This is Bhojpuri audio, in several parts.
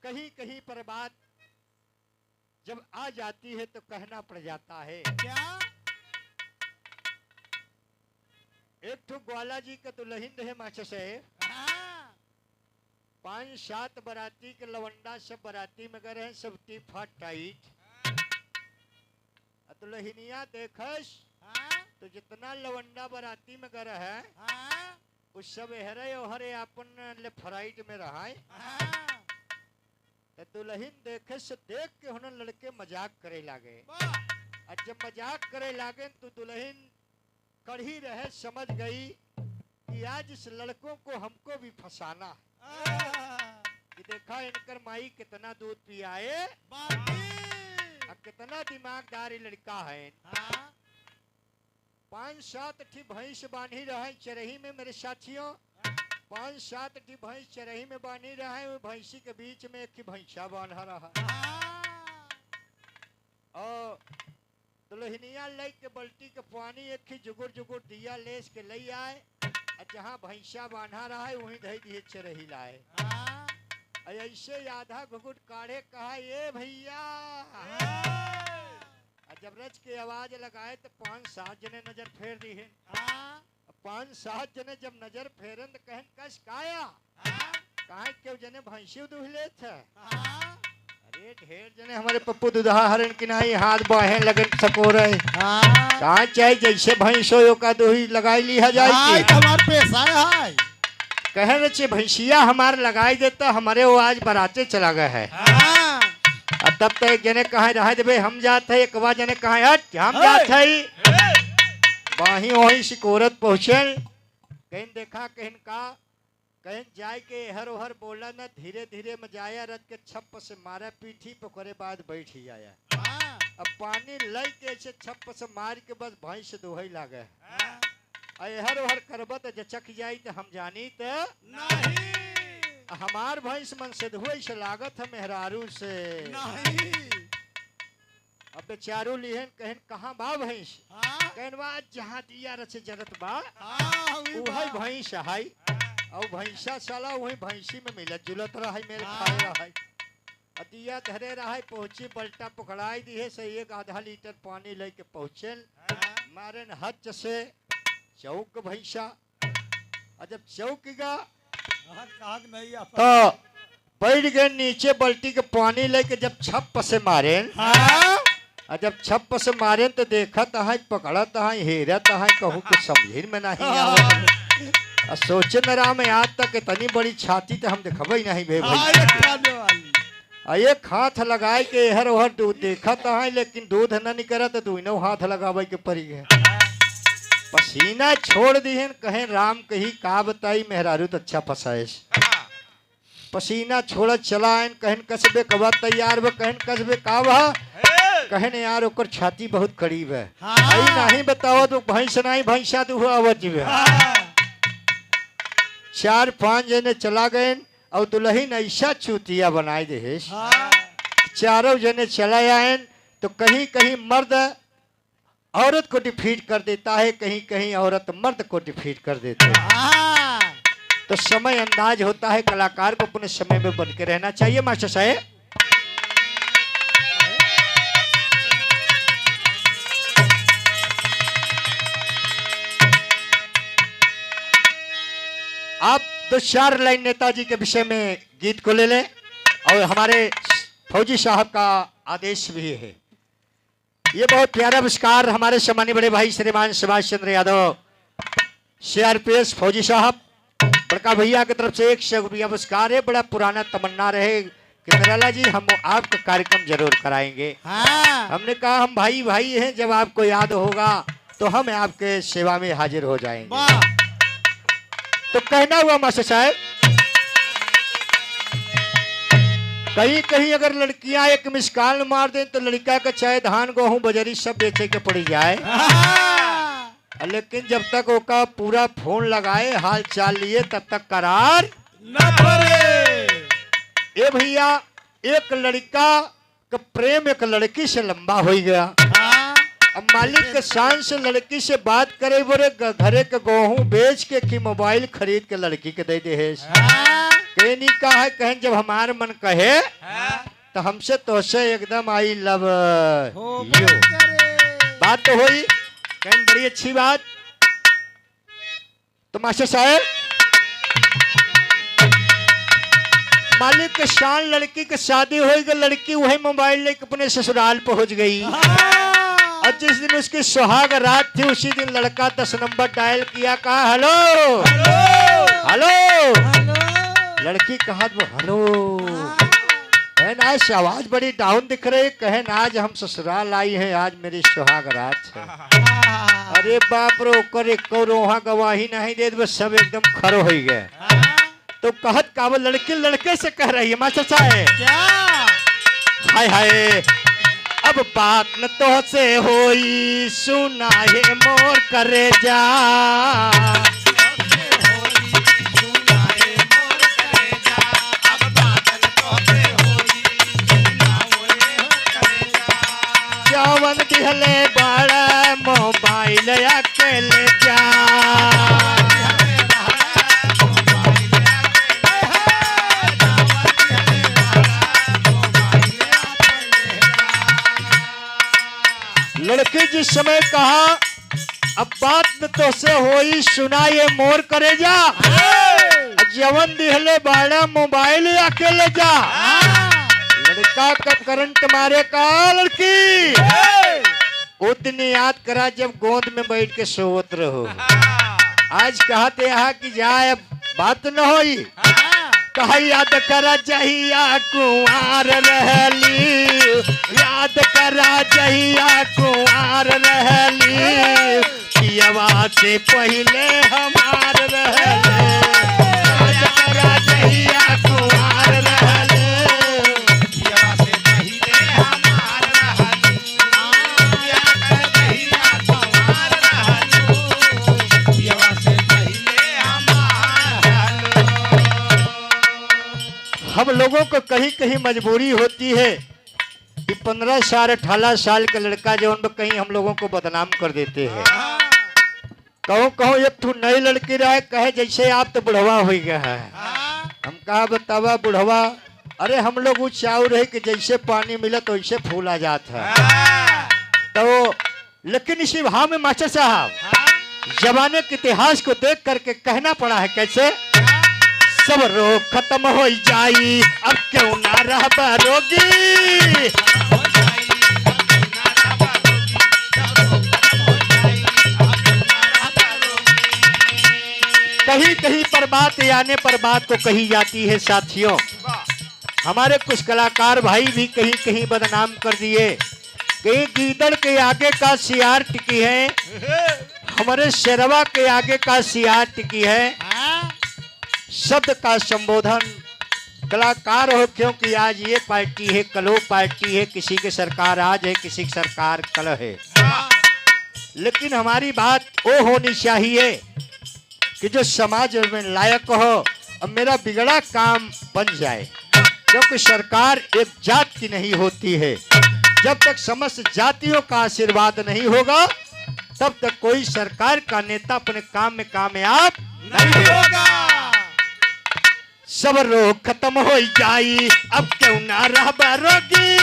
कहीं कहीं पर बात जब आ जाती है तो कहना पड़ जाता है। क्या? एक ठो ग्वाला जी का दुल्हन रहे मास्टर साहब। हाँ। 5-7 बराती के लवंडा सब बराती में गए हैं, सब टीफा टाइट। दुल्हनिया देखस हाँ। तो जितना लवंडा बराती में गए है हाँ। उस सब हरे ओहरे अपन लेफ्राइट में रहा। हाँ। दुल्हन देखे से देख के होने लड़के मजाक करे लागे। वाह। और जब मजाक करे लागे तो दुल्हन कड़ी रहे, समझ गई कि आज इस लड़कों को हमको भी फंसाना है। कि देखा इनकर माई कितना दूध पियाए और कितना दिमागदार लड़का है। हाँ। 5-7 ठी भैंस बांधी रहे चरही में मेरे साथियों। 5-7 ठी भैंस चरही में बांधी रहे, वो भैंसी के बीच में एक भैंसा बांधा रहा। और दुल्हनिया लई के बल्टी के पानी एक ही जुगुर जुगुर दिया लेस के लई आए और जहाँ भैंसा बांधा रहा है वहीं धई दिए चरही लाए। ऐसे आधा घुघुट काढ़े कहा ये भैया। जब रच के आवाज लगाए तो 5-7 जने नजर फेर दी है। 5-7 जने जब नजर फेरन तो कहन कस काया काहे क्यों जने भैंसी दुहले थे। अरे ढेर जने हमारे पप्पू दुधा हरण की नहीं हाथ बाहें लगन सको रहे। कहाँ चाहे जैसे भैंसो का दोही लगाई ली जाए हमार पैसा है। कहे रचे भैंसिया हमारे लगाई देता हमारे वो आज बराते चला गए है। तब तो एक जने कहा रहा देवे हम जाते है, एक बार जने कहा हट हम जाते है। वहीं वहीं सिकोरत पहुंचे। कहीं देखा कहीं का कहीं जाए के हर ओहर बोला न धीरे धीरे में जाया रथ के छप्प से मारा पीठी पकड़े बाद बैठ ही आया। अब पानी लई के ऐसे छप्प से मार के बस भैंस दोहई लागे। हर ओहर करबत जचक जाई तो हम जानी तो नहीं। हमार भैंस मन से धोई से लागत है मेहरारू से नहीं। अब बेचारू लिहन कहन कहाँ बा भैंस। कहन बा जहाँ दिया रचे जरत बा वही भैंस है। और भैंसा साला वही भैंसी में मिलत जुलत रहा मेरे खाए रहा। दिया धरे रहा पहुंची बल्टा पकड़ाई दी है से एक आधा लीटर पानी लेके पहुंचल। मारे हच से चौक भैंसा और जब चौक गा तो बैठ गए नीचे बल्टी के पानी लेके। जब छप्प से मारे और जब छप्प से मारे तो देखत है पकड़त है हेरत है कहूँ कुछ समझ में नहीं आवत। सोचे न रहा मैं आज तक इतनी बड़ी छाती तो हम देखबे नहीं भे भाई। एक हाथ लगाए के हर ओहर दूध देखत है लेकिन दूध न निकला तो दोनों हाथ लगावे के पड़ी गए। पसीना छोड़ दिहन कहे राम कही का बताई मेहरारू तो अच्छा फसाए। पसीना छोड़ चलाएन कहन कसबे कबा तैयार व कहन कसबे का वह कहन यार ओकर छाती बहुत करीब है। आई नहीं बताओ तो भैंस नहीं भैंसा दुह अवज में 4-5 जने चला गए और दुल्हन ऐसा चूतिया बनाए दे। चारों जने चला आए तो कहीं कहीं मर्द औरत को डिफीट कर देता है, कहीं कहीं औरत मर्द को डिफीट कर देते हैं। तो समय अंदाज होता है, कलाकार को अपने समय में बन के रहना चाहिए मास्टर साहब। आप 2-4 लाइन नेताजी के विषय में गीत को ले लें और हमारे फौजी साहब का आदेश भी है। ये बहुत प्यारा पुरस्कार हमारे सम्मानीय बड़े भाई श्रीमान सुभाष चंद्र यादव CRPS फौजी साहब बड़का भैया की तरफ से 100 रुपया पुरस्कार है। बड़ा पुराना तमन्ना रहे कि निराला जी हम आपका कार्यक्रम जरूर कराएंगे। हमने कहा हम भाई भाई हैं, जब आपको याद होगा तो हम आपके सेवा में हाजिर हो जाएंगे। तो कहना हुआ मास्टर साहब कहीं कहीं अगर लड़कियां एक मिसकाल मार दें तो लड़का का चाहे धान गेहूं बजरी सब बेचे के पड़ जाए। लेकिन जब तक ओका पूरा फोन लगाए हाल चाल लिए तब तक करार न पड़े। ए भैया एक लड़का का प्रेम एक लड़की से लंबा हो गया। अब मालिक के शान से लड़की से बात करे बोले घरे के गेहूं बेच के कि मोबाइल खरीद के लड़की के दे दे। कहे नहीं कहा है, कहें जब हमारे मन कहे तो हमसे तो से एकदम आई लव यू बात तो हुई। कहें बड़ी अच्छी बात। तो मास्टर साहब मालिक के शान लड़की की शादी हो गई, लड़की वही मोबाइल लेके अपने ससुराल पहुंच गई। और जिस दिन उसकी सुहाग रात थी उसी दिन लड़का 10 नंबर डायल किया, कहा हेलो हेलो। लड़की कहा वो हेलो। कहन आज आवाज बड़ी डाउन दिख रही। कहन आज हम ससुराल आई हैं, आज मेरी सुहाग रात है। अरे बाप रो करे रोहा गवाही नहीं दे, बस सब एकदम खरो हो गए। तो कहत का वो लड़की लड़के से कह रही है, मास्टर साहब क्या हाय हाय अब बात न तो से होई सुना है मोर करे जा। जवन दिहले बड़ा मोबाइल अकेले जा। लड़की जिस समय कहा अब बात न तो से होई सुना ये मोर करे जा, जवन दिहले बाड़ा मोबाइल अकेले जा। लड़का का करंट मारे का लड़की वो दिन याद करा जब गोद में बैठ के सोवत रहो। आज कहते यहाँ की जाए बात न होई, कहा याद करा जहिया कुंवार रहली, याद करा जहिया कुंवार रहली, पियवा से पहले हमार रहले। याद करा जहिया कुंवार रहले, पियवा से पहले हमार रहली। याद करा जहिया कुंवार रहली, पियवा से पहले हमार रहली। हम लोगों को कहीं कहीं मजबूरी होती है कि 15 साल 18 साल का लड़का जो उन कहीं हम लोगों को बदनाम कर देते हैं। कहो कहो एक तू नई लड़की रहे, कहे जैसे आप तो बुढ़वा हो गया है। हम कहा बतावा बुढ़वा, अरे हम लोग वो चाव रहे कि जैसे पानी मिला तो वैसे फूल आ जाता है। तो लेकिन इसी भाव में मास्टर साहब जमाने के इतिहास को देख करके कहना पड़ा है कैसे, सब रोग खत्म हो जाई अब क्यों ना रह रोगी। कहीं कहीं पर बात आने पर बात को कही जाती है साथियों। हमारे कुछ कलाकार भाई भी कहीं कहीं बदनाम कर दिए कि गीदड़ के आगे का सियार टिकी है, हमारे शेरवा के आगे का सियार टिकी है। शब्द का संबोधन कलाकार हो, क्योंकि आज ये पार्टी है कल वो पार्टी है, किसी की सरकार आज है किसी की सरकार कल है। लेकिन हमारी बात वो होनी चाहिए कि जो समाज में लायक हो और मेरा बिगड़ा काम बन जाए, क्योंकि सरकार एक जात की नहीं होती है। जब तक समस्त जातियों का आशीर्वाद नहीं होगा तब तक कोई सरकार का नेता अपने काम में कामयाब नहीं होगा। सब रोग खत्म हो जाई अब क्यों ना रह रोगी।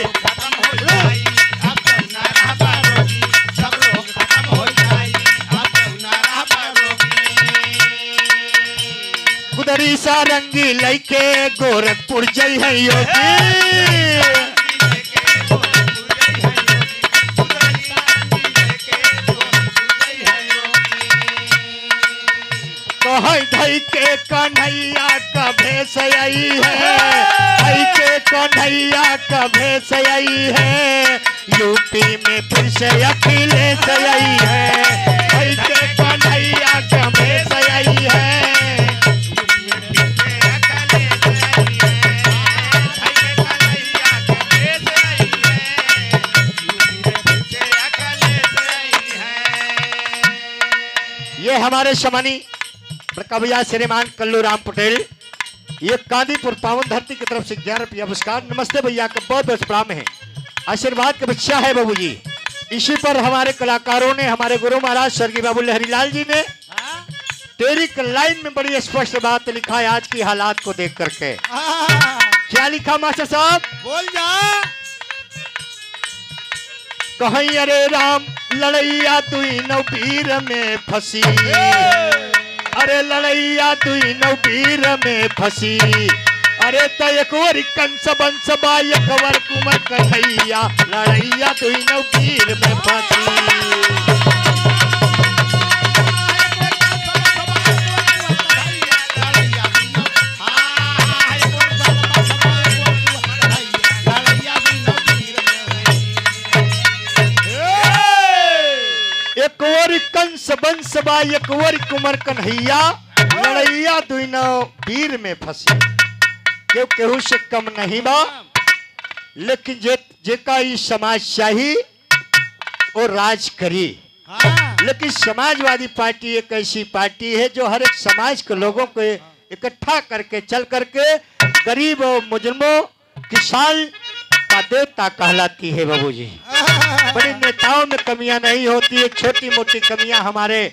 खत्म हो जाई अब क्यों ना रह रोगी, सब रोग खत्म हो जाई अब क्यों ना रह रोगी। गुदरी सारंगी लइके गोरखपुर जई है योगी। धई के कन्हैया का भेस आई है, धई के कन्हैया का भेस आई है, यूपी में फिर से अखिलेश आई है। धई के कन्हैया का भेस आई है, ये हमारे शमानी बड़का भैया श्रीमान कल्लू राम पटेल, ये कादीपुर पावन धरती की तरफ से 11 रुपया पुरस्कार। नमस्ते भैया का बहुत बहुत प्रणाम है, आशीर्वाद का बच्चा है बाबू जी। इसी पर हमारे कलाकारों ने, हमारे गुरु महाराज स्वर्गीय बाबू लहरीलाल जी ने तेरी लाइन में बड़ी स्पष्ट बात लिखा है आज की हालात को देख करके। क्या लिखा मास्टर साहब? बोल जा। कहीं अरे राम लड़ैया तुई नौपीर में फंसी, अरे लड़ैया तुई नौपीर में फंसी, अरे तो एक और कंस बंस बा एक और कुमर कन्हैया, लड़ैया तुई नौपीर में फंसी। एक और कंस बंस बा एक और कुमर कन्हैया, लड़ैया दुनो वीर में फंसी। क्यों केहू से कम नहीं बा, लेकिन जेका ई समाज चाहिए और राज करी। लेकिन समाजवादी पार्टी एक ऐसी पार्टी है जो हर एक समाज के लोगों को इकट्ठा करके चल करके गरीब और मुजरमों किसान का देवता कहलाती है। बाबूजी बड़ी नेताओं में कमियां नहीं होती है, छोटी मोटी कमियां हमारे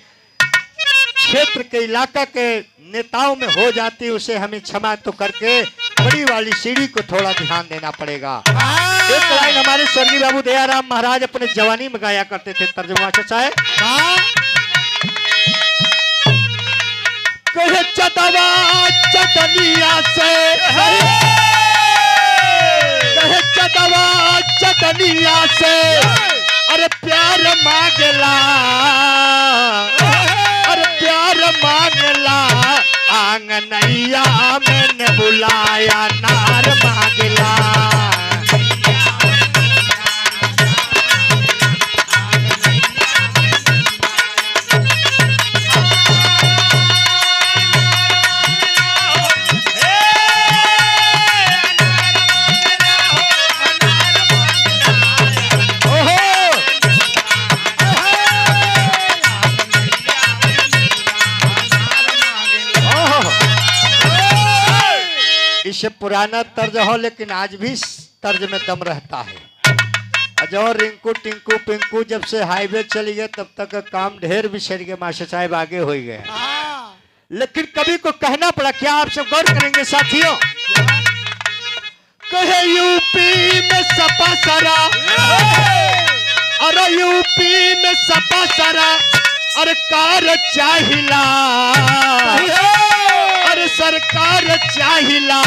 क्षेत्र के इलाका के नेताओं में हो जाती है, उसे हमें क्षमा तो करके बड़ी वाली सीढ़ी को थोड़ा ध्यान देना पड़ेगा। एक लाइन हमारे स्वर्गीय बाबू दयाराम महाराज अपने जवानी में गाया करते थे, तर्जुमा साहब। कहे चटवा चटनिया से, कहे चटवा चटनिया से, अरे प्यार मांगला, अरे प्यार मांगला, आंगनैया मैंने बुलाया नार मांगला। इसे पुराना तर्ज हो लेकिन आज भी तर्ज में दम रहता है। जो रिंकू टिंकू पिंकू जब से हाईवे चली गए तब तक काम ढेर बिछड़ गए, मास्टर साहब आगे हो गए। लेकिन कभी को कहना पड़ा, क्या आप सब गौर करेंगे साथियों? कहे यूपी में सपा सरा, अरे यूपी में सपा सरा, अरे कार चाहिला, अरे सरकार चाहिला,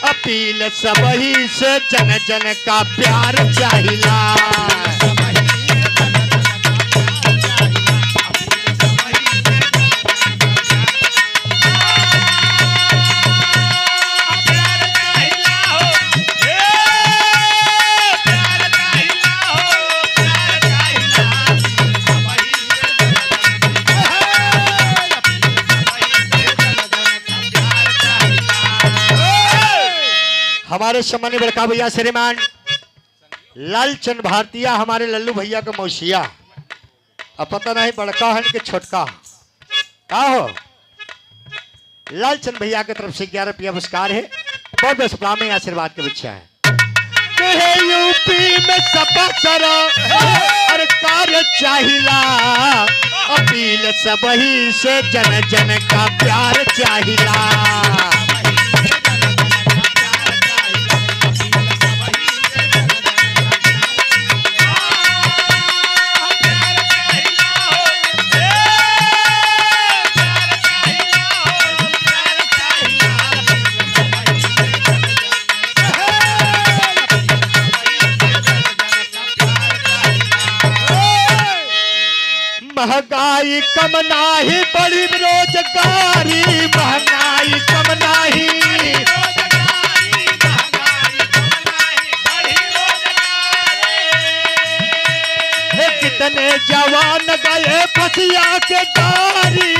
अपील सबही से जन जन का प्यार चाहिला। हमारे सम्मानीय बड़का भैया श्रीमान लालचंद भारतीय, हमारे लल्लू भैया का मौसिया, अब पता नहीं बड़का है कि छोटका का हो। लालचंद भैया की तरफ से 11 रुपया पुरस्कार है, बहुत बहुत सलाम है, आशीर्वाद के बच्चा है। यूपी में सपा सरा, अरे कार चाहिला, अपील सबही से जन जन का प्यार चाहिला। महंगाई कम नाही बड़ी बेरोजगारी, महंगाई कम नाही, कितने जवान गए फसिया के गारी,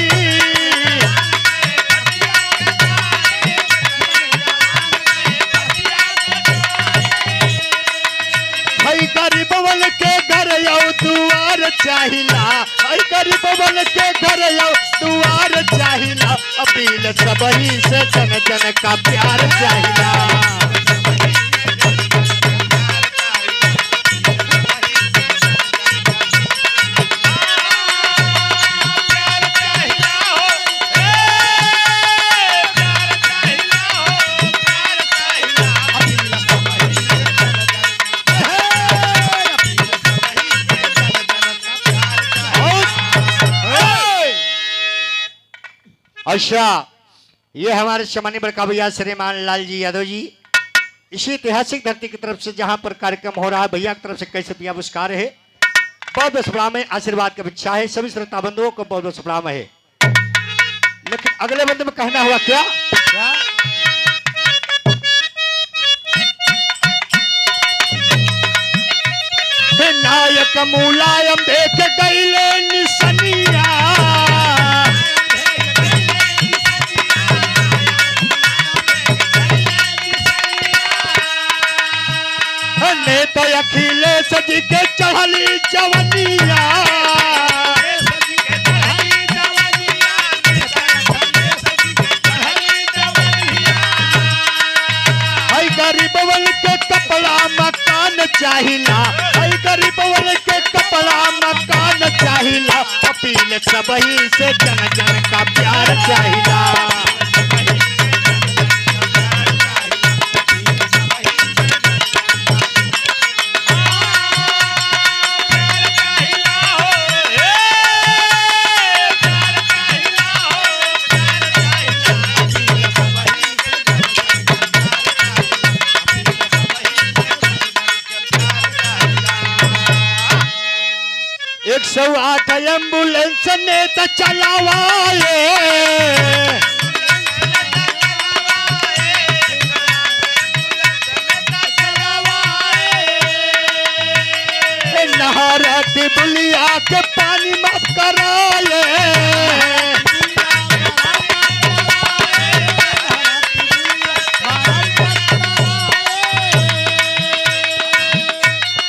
भाई गरीबवन के घर यो दुआर चाहिला, गरीबवन के घर यो दुआर चाहिला, अपील सबही से जन जन का प्यार चाहिला। अच्छा, ये हमारे सम्मानीय बड़का भैया श्रीमान लाल जी यादव जी, इसी ऐतिहासिक धरती की तरफ से जहां पर कार्यक्रम हो रहा है, भैया की तरफ से कैसे पिया पुरस्कार है, बहुत बहुत सलाम है, आशीर्वाद का इच्छा है, सभी श्रोता बंधुओं को बहुत बहुत सलाम है। लेकिन अगले बंद में कहना हुआ क्या? नायक मुलायम देख गईले निसनिया, नेता अखिलेश जी के चढ़ली जवनिया, गरीबवन के कपड़ा मकान चाहिला, गरीबवन के कपड़ा मकान चाहिला, अपील सबही से जन जन का प्यार चाहिला। एक 108 एम्बुलेंस ने तो चलावाए, नहरत बुलिया के पानी माफ कराए,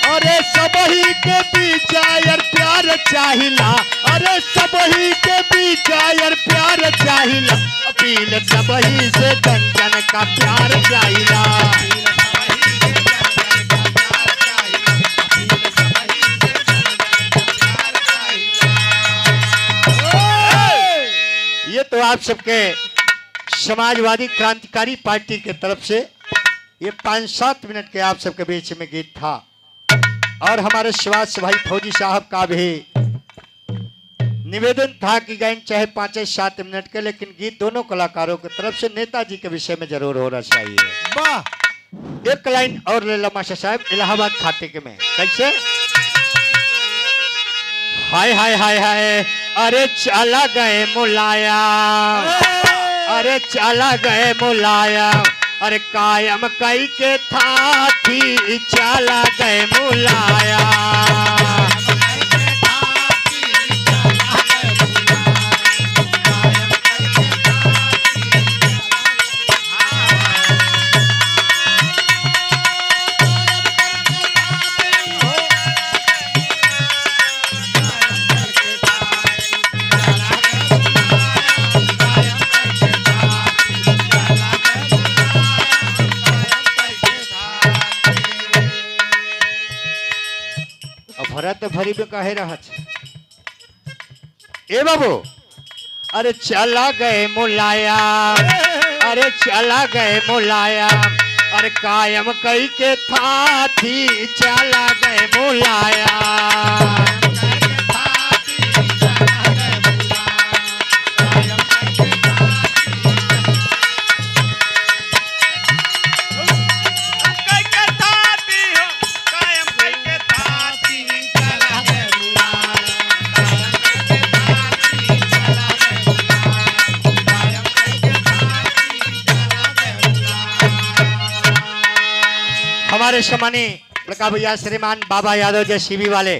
अरे सबही के बीच यार प्यार चाहिला, अरे सबही के बीच यार प्यार चाहिला, अपील सबही से जन जन का प्यार चाहिला। ये तो आप सबके समाजवादी क्रांतिकारी पार्टी की तरफ से ये 5-7 मिनट के आप सबके बीच में गीत था, और हमारे शिवाज भाई फौजी साहब का भी निवेदन था कि गायन चाहे 5-7 मिनट के, लेकिन गीत दोनों कलाकारों की तरफ से नेताजी के विषय में जरूर होना चाहिए। वाह, एक लाइन और ले लो मास्टर साहब, इलाहाबाद खाते के में कैसे? हाय हाय हाय हाय, अरे चला गए मुलायम, अरे चला गए मुलायम, अरे कायम कई के था थी, चला गए मुलायम। भरत भरी में कहे रहा ए बाबू, अरे चला गए मुलायम, अरे चला गए मुलायम, अरे कायम कई के था थी, चला गए मुलायम। हमारे सम्मानीय बड़का भैया श्रीमान बाबा यादव जय सीबी वाले,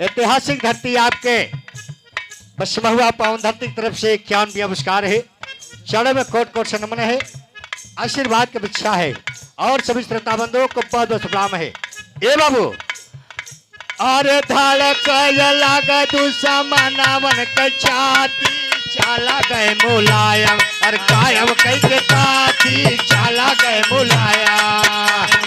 ऐतिहासिक धरती आपके बसमहुआ पावन धरती की तरफ से 51 पुरस्कार है, चरणों में कोट कोट से नमन है, आशीर्वाद की इच्छा है, और सभी श्रोता बंधुओं को बहुत बहुत सलाम है। ए बाबू, अरे धड़क लगा दुश्मनावन के छाती, चला गए मुलायम, और कायम कई के साथी, चला गए मुलायम।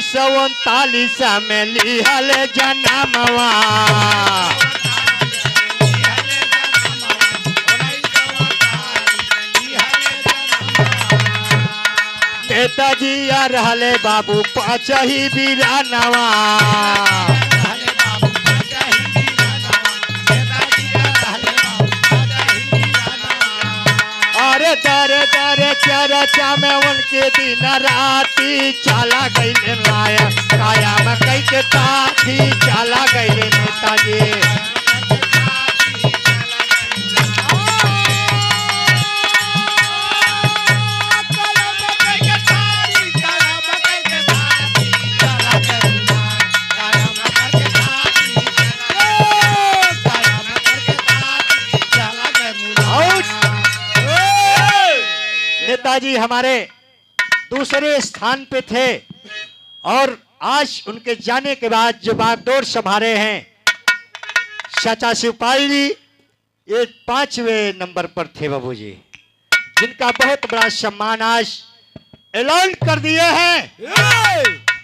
1939 में लिहल जनमवा। नेताजी आ रहले बाबू पाँच ही बीरानवा। अरे दर दर चर्चा में उनके दिन राती चला गई लाया काया में कई के ताथी चला गई नेताजी। नेताजी हमारे दूसरे स्थान पे थे और आज उनके जाने के बाद जो बागडोर संभाले हैं चाचा शिवपाल जी, ये 5वें नंबर पर थे बाबूजी, जिनका बहुत बड़ा सम्मान आज ऐलान कर दिए हैं।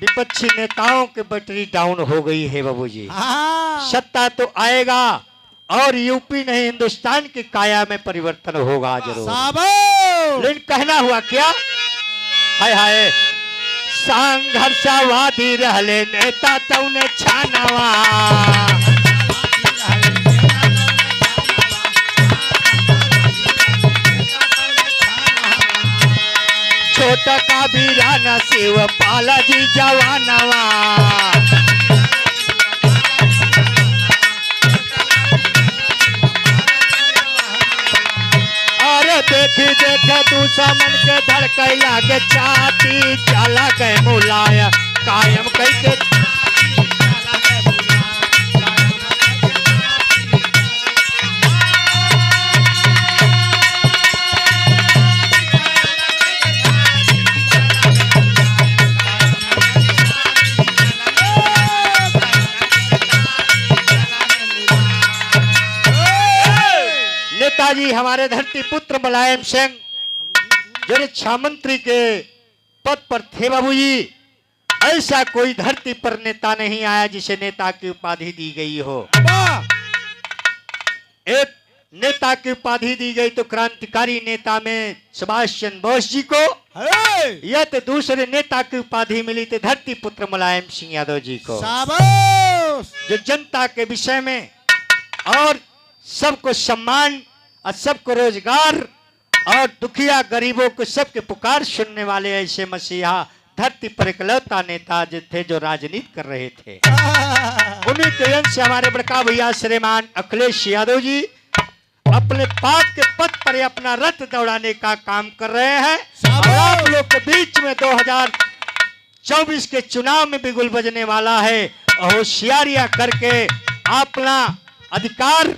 विपक्षी नेताओं की बैटरी डाउन हो गई है बाबूजी। सत्ता तो आएगा और यूपी नहीं हिंदुस्तान की काया में परिवर्तन होगा जरूर। लेकिन कहना हुआ क्या, हाय हाय संघर्षवादी रहले नेता तौने छानवा। छोटा का बीराना शिव पालाजी जवानवा। देखी देखे तू समन के धड़कई लागे छाती चला गए मुलाया कायम कई के। नेताजी हमारे धरती पुत्र मुलायम सिंह जो रक्षा मंत्री के पद पर थे बाबूजी, ऐसा कोई धरती पर नेता नहीं आया जिसे नेता की उपाधि दी गई हो। एक नेता की उपाधि दी गई तो क्रांतिकारी नेता में सुभाष चंद्र बोस जी को, या तो दूसरे नेता की उपाधि मिली तो धरती पुत्र मुलायम सिंह यादव जी को, जो जनता के विषय में और सबको सम्मान और सबको रोजगार और दुखिया गरीबों को सबके पुकार सुनने वाले ऐसे मसीहा धरती पर इकलौता नेता जो थे जो राजनीति कर रहे थे। उन्हीं के अंश से हमारे बड़का भैया श्रीमान अखिलेश यादव जी अपने पाप के पथ पर अपना रथ दौड़ाने का काम कर रहे हैं। और आप लोग के बीच में 2024 के चुनाव में बिगुल बजने वाला है। होशियारियां करके अपना अधिकार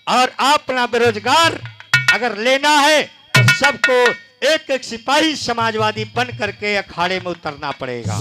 और अपना बेरोजगार अगर लेना है तो सबको एक एक सिपाही समाजवादी बन करके अखाड़े में उतरना पड़ेगा।